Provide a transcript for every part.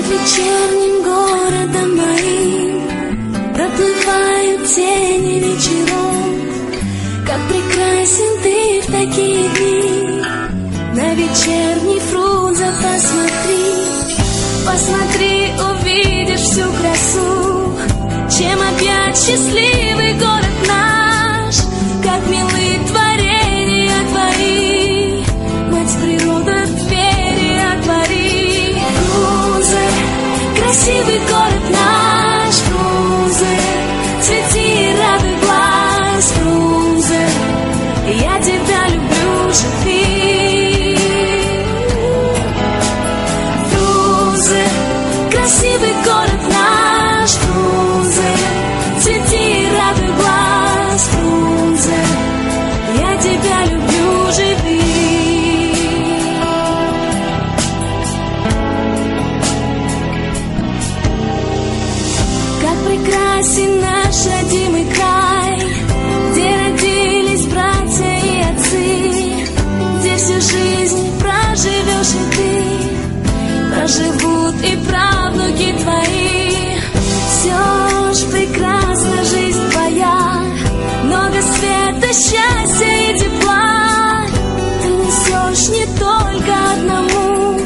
вечерним городом моим проплывают тени вечеров. Как прекрасен ты в такие дни. На вечерний Фрунзе посмотри, посмотри, увидишь всю красу. Чем опять счастливый город наш, как милы творения твои. Мать природа, двери отвори. Фрунзе, красивый город наш, Фрунзе, цвети, радуй глаз, Фрунзе, я тебя люблю, живи. Фрунзе, красивый город наш, Фрунзе, цвети, радуй глаз, Фрунзе, я тебя люблю, живи. Как прекрасен наш родимый край, где родились братья и отцы, где всю жизнь проживешь и ты, проживут и правнуки твои. Все ж прекрасна жизнь твоя, много света, счастья и тепла ты несешь не только одному,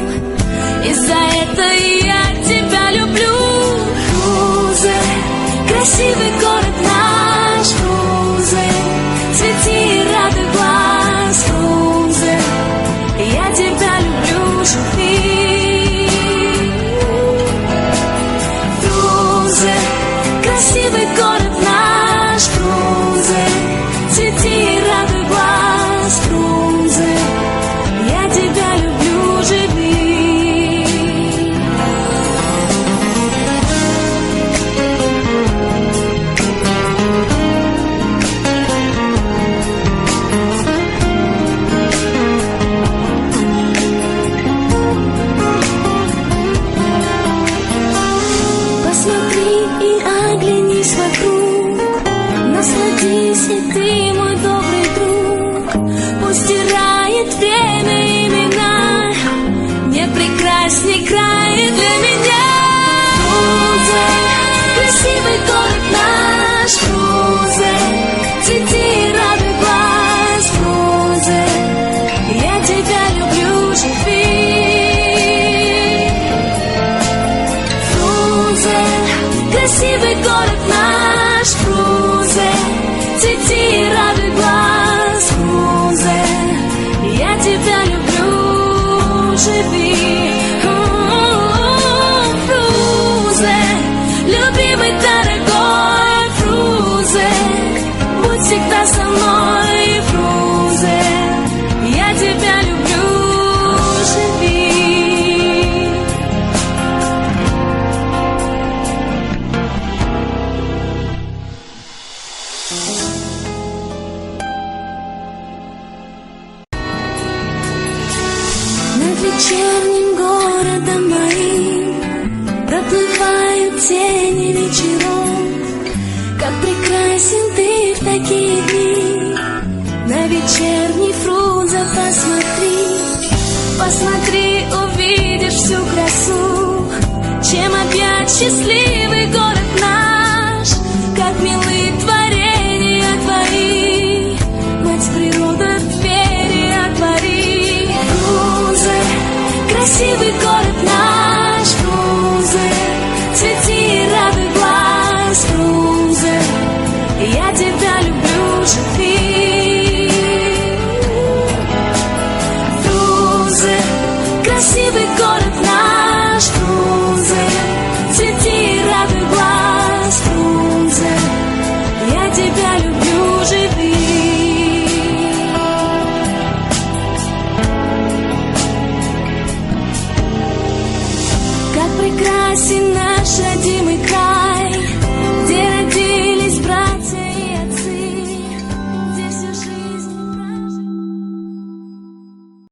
и за это я тебя люблю. Фрунзе, красивый город наш, Фрунзе, цвети, радуй глаз, Фрунзе, я тебя люблю, живи. Фрунзе, красивый город наш, Фрунзе, цвети, радуй глаз, Фрунзе, я тебя люблю, живи. Посмотри и оглянись вокруг, насладись и ты, мой добрый друг. Пусть стирает время имена, нет прекрасней края для меня. Фрунзе, красивый город наш, Фрунзе, цвети, радуй глаз, Фрунзе, я тебя люблю, живи. Фрунзе, красивый город наш, Фрунзе, цвети, радуй глаз, Фрунзе, я тебя люблю, живи. Фрунзе, любимый, дорогой Фрунзе, будь всегда со мной, Фрунзе, я тебя люблю, живи. Над вечерним городом моим проплывают тени вечеров. Как прекрасен ты в такие дни. На вечерний Фрунзе посмотри, посмотри, увидишь всю красу. Чем опять счастливый город наш, как милы творения твои. Мать природа, двери отвори. Фрунзе, красивый город наш, Фрунзе, цвети, радуй глаз, Фрунзе, я тебя люблю, живи. Фрунзе, красивый город наш, Фрунзе, цвети, радуй глаз, Фрунзе, я тебя люблю, живи. Как прекрасен наш родимый